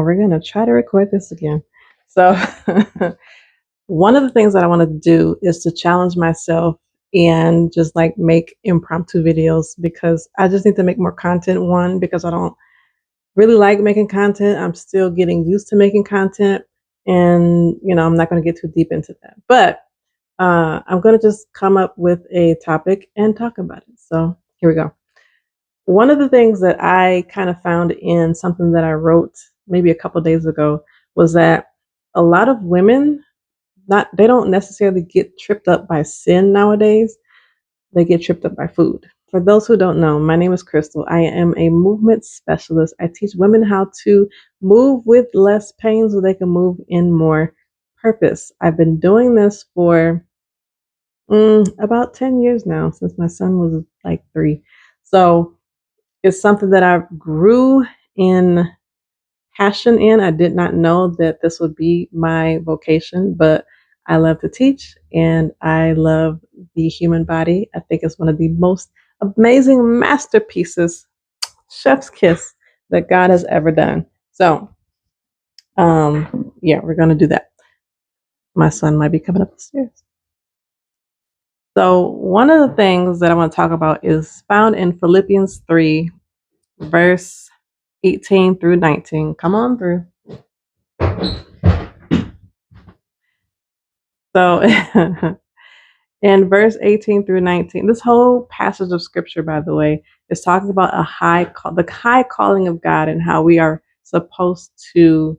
We're going to try to record this again. So, one of the things that I want to do is to challenge myself and just like make impromptu videos because I just need to make more content. One, because I don't really like making content. I'm still getting used to making content. And, I'm not going to get too deep into that. But I'm going to just come up with a topic and talk about it. So, here we go. One of the things that I kind of found in something that I wrote maybe a couple days ago was that a lot of women not they don't necessarily get tripped up by sin nowadays. They get tripped up by food. For those who don't know, my name is Crystal. I am a movement specialist. I teach women how to move with less pain so they can move in more purpose. I've been doing this for about 10 years now, since my son was like 3. So it's something that I grew in passion in. I did not know that this would be my vocation, but I love to teach and I love the human body. I think it's one of the most amazing masterpieces, chef's kiss, that God has ever done. So, yeah, we're going to do that. My son might be coming up the stairs. So, one of the things that I want to talk about is found in Philippians 3, verse 18 through 19. Come on through. So, in verse 18 through 19, this whole passage of scripture, by the way, is talking about the high calling of God and how we are supposed to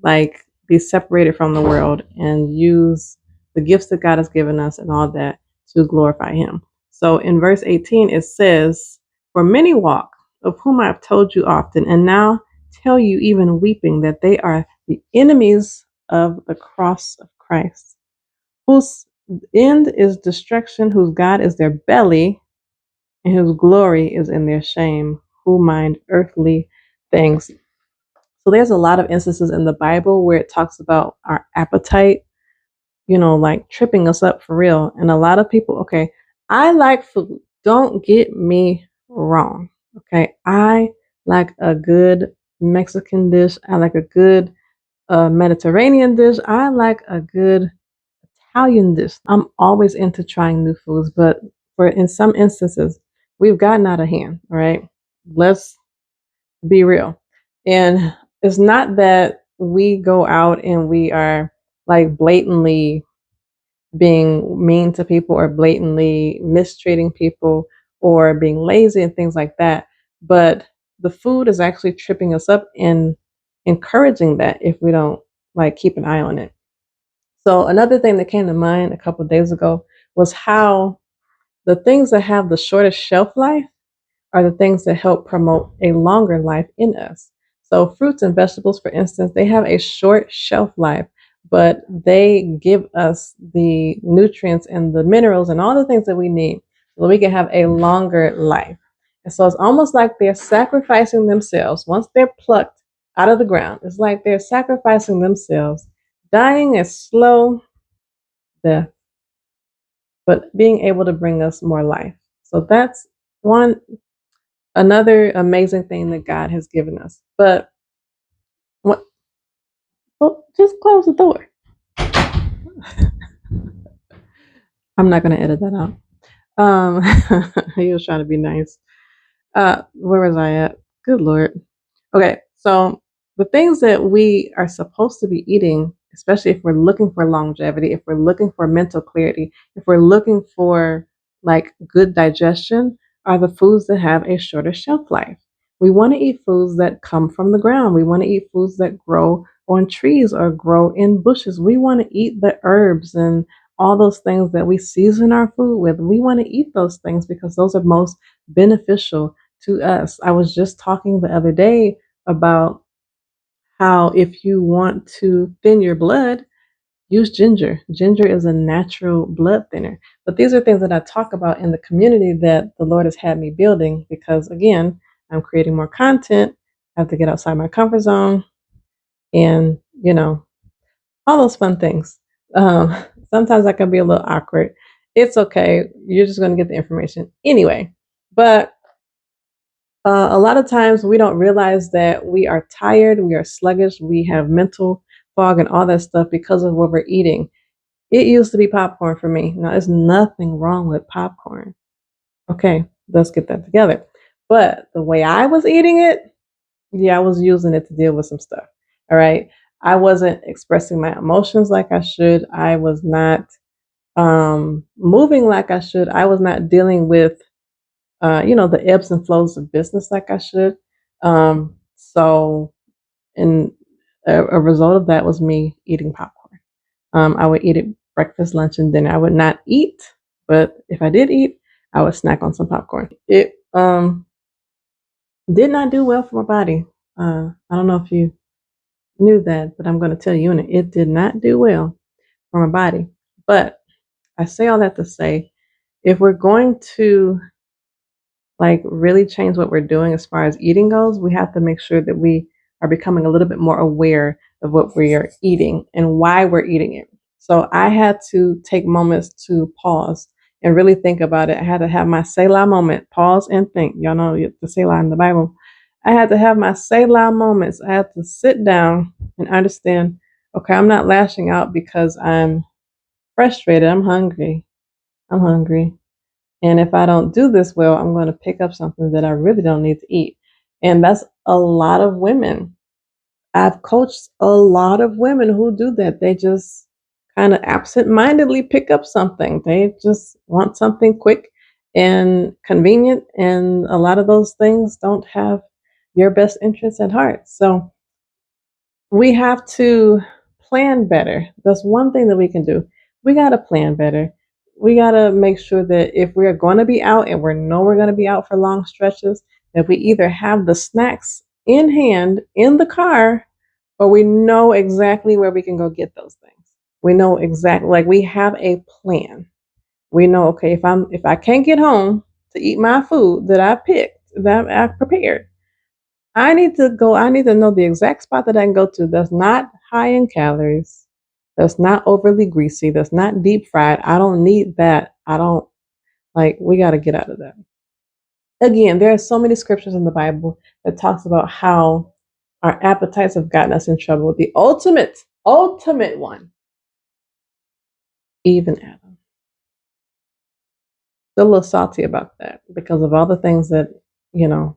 like be separated from the world and use the gifts that God has given us and all that to glorify Him. So in verse 18, it says, "For many walk, of whom I have told you often, and now tell you even weeping, that they are the enemies of the cross of Christ, whose end is destruction, whose God is their belly, and whose glory is in their shame, who mind earthly things." So there's a lot of instances in the Bible where it talks about our appetite, like tripping us up for real. And a lot of people, okay, I like food. Don't get me wrong. Okay. I like a good Mexican dish. I like a good Mediterranean dish. I like a good Italian dish. I'm always into trying new foods, but for in some instances, we've gotten out of hand. All right. Let's be real. And it's not that we go out and we are like blatantly being mean to people or blatantly mistreating people or being lazy and things like that. But the food is actually tripping us up and encouraging that if we don't like keep an eye on it. So another thing that came to mind a couple of days ago was how the things that have the shortest shelf life are the things that help promote a longer life in us. So, fruits and vegetables, for instance, they have a short shelf life, but they give us the nutrients and the minerals and all the things that we need so that we can have a longer life. And so, it's almost like they're sacrificing themselves once they're plucked out of the ground. It's like they're sacrificing themselves, dying a slow death, but being able to bring us more life. So, that's one another amazing thing that God has given us. But what? Well, just close the door. I'm not going to edit that out. He was trying to be nice. Where was I at? Good Lord. Okay, so the things that we are supposed to be eating, especially if we're looking for longevity, if we're looking for mental clarity, if we're looking for like good digestion, are the foods that have a shorter shelf life. We want to eat foods that come from the ground. We want to eat foods that grow on trees or grow in bushes. We want to eat the herbs and all those things that we season our food with. We want to eat those things because those are most beneficial to us. I was just talking the other day about how if you want to thin your blood, use ginger. Ginger is a natural blood thinner. But these are things that I talk about in the community that the Lord has had me building because, again, I'm creating more content. I have to get outside my comfort zone and, all those fun things. Um, Sometimes I can be a little awkward. It's okay. You're just going to get the information anyway. But A lot of times we don't realize that we are tired, we are sluggish, we have mental fog and all that stuff because of what we're eating. It used to be popcorn for me. Now, there's nothing wrong with popcorn. Okay, let's get that together. But the way I was eating it, yeah, I was using it to deal with some stuff. All right. I wasn't expressing my emotions like I should. I was not moving like I should. I was not dealing with the ebbs and flows of business like I should. So, and a result of that was me eating popcorn. I would eat it breakfast, lunch, and dinner. I would not eat, but if I did eat, I would snack on some popcorn. It did not do well for my body. I don't know if you knew that, but I'm going to tell you, it did not do well for my body. But I say all that to say, if we're going to like really change what we're doing as far as eating goes, we have to make sure that we are becoming a little bit more aware of what we are eating and why we're eating it. So I had to take moments to pause and really think about it. I had to have my Selah moment, pause and think. Y'all know the Selah in the Bible. I had to have my Selah moments. I had to sit down and understand, okay, I'm not lashing out because I'm frustrated. I'm hungry. I'm hungry. And if I don't do this well, I'm going to pick up something that I really don't need to eat. And that's a lot of women. I've coached a lot of women who do that. They just kind of absent-mindedly pick up something. They just want something quick and convenient. And a lot of those things don't have your best interests at heart. So we have to plan better. That's one thing that we can do. We got to plan better. We got to make sure that if we're going to be out and we know we're going to be out for long stretches, that we either have the snacks in hand in the car or we know exactly where we can go get those things. We know exactly, like we have a plan. We know, okay, if I can't get home to eat my food that I picked, that I prepared, I need to know the exact spot that I can go to that's not high in calories, that's not overly greasy, that's not deep fried. I don't need that. I don't like we got to get out of that. Again, there are so many scriptures in the Bible that talks about how our appetites have gotten us in trouble. The ultimate one, even Adam. Still a little salty about that because of all the things that, you know,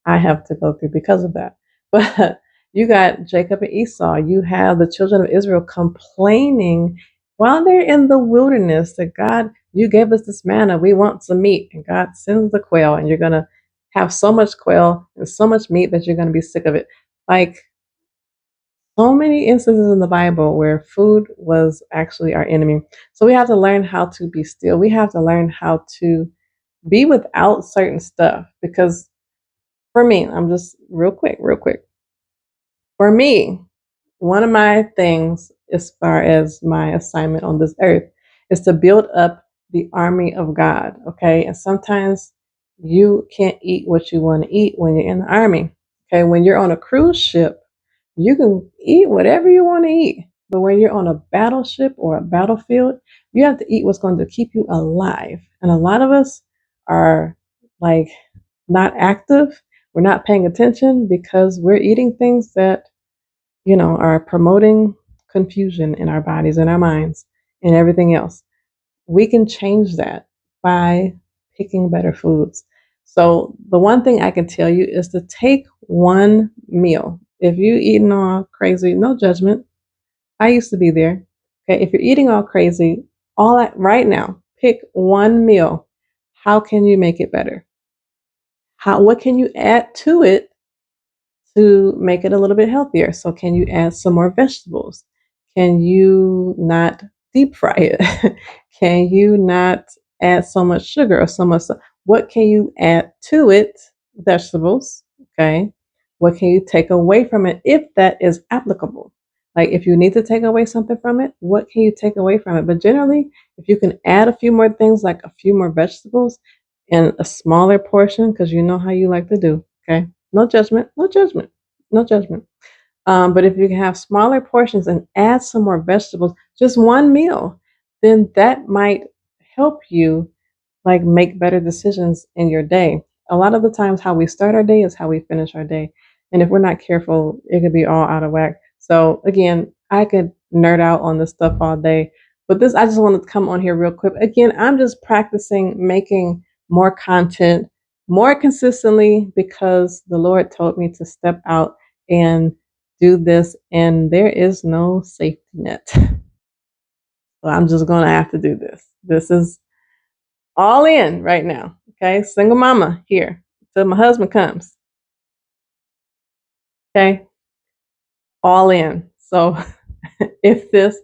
I have to go through because of that. But you got Jacob and Esau. You have the children of Israel complaining while they're in the wilderness that God, you gave us this manna. We want some meat. And God sends the quail, and you're going to have so much quail and so much meat that you're going to be sick of it. Like so many instances in the Bible where food was actually our enemy. So we have to learn how to be still. We have to learn how to be without certain stuff because for me, I'm just real quick. For me, one of my things as far as my assignment on this earth is to build up the army of God. Okay. And sometimes you can't eat what you want to eat when you're in the army. Okay. When you're on a cruise ship, you can eat whatever you want to eat. But when you're on a battleship or a battlefield, you have to eat what's going to keep you alive. And a lot of us are like not active. We're not paying attention because we're eating things that, are promoting confusion in our bodies and our minds and everything else. We can change that by picking better foods. So the one thing I can tell you is to take one meal. If you're eating all crazy, no judgment. I used to be there. Okay, if you're eating all crazy, all that right now, pick one meal. How can you make it better? What can you add to it to make it a little bit healthier? So can you add some more vegetables? Can you not deep fry it? Can you not add so much sugar or so much? What can you add to it? Vegetables. Okay. What can you take away from it if that is applicable? Like if you need to take away something from it, what can you take away from it? But generally, if you can add a few more things, like a few more vegetables in a smaller portion, because you know how you like to do. Okay. No judgment, no judgment, no judgment. But if you can have smaller portions and add some more vegetables, just one meal, then that might help you like make better decisions in your day. a lot of the times how we start our day is how we finish our day. And if we're not careful, it could be all out of whack. So again, I could nerd out on this stuff all day, but this, I just wanted to come on here real quick. Again, I'm just practicing making more content more consistently because the Lord told me to step out and do this, and there is no safety net. So I'm just going to have to do this. This is all in right now. Okay. Single mama here till my husband comes. Okay. All in. So if this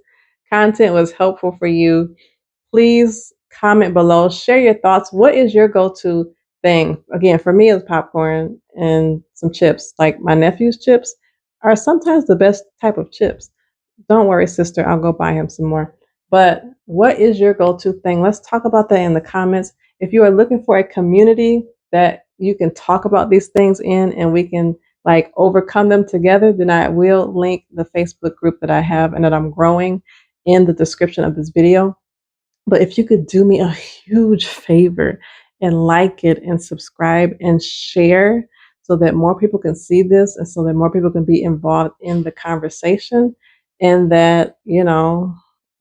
content was helpful for you, please comment below, share your thoughts. What is your go-to thing? Again, for me, it's popcorn and some chips. Like my nephew's chips are sometimes the best type of chips. Don't worry, sister, I'll go buy him some more. But what is your go-to thing? Let's talk about that in the comments. If you are looking for a community that you can talk about these things in and we can like overcome them together, then I will link the Facebook group that I have and that I'm growing in the description of this video. But if you could do me a huge favor and like it and subscribe and share so that more people can see this and so that more people can be involved in the conversation and that,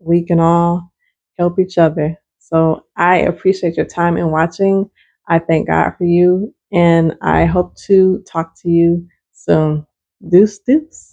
we can all help each other. So I appreciate your time in watching. I thank God for you and I hope to talk to you soon. Deuce, deuce.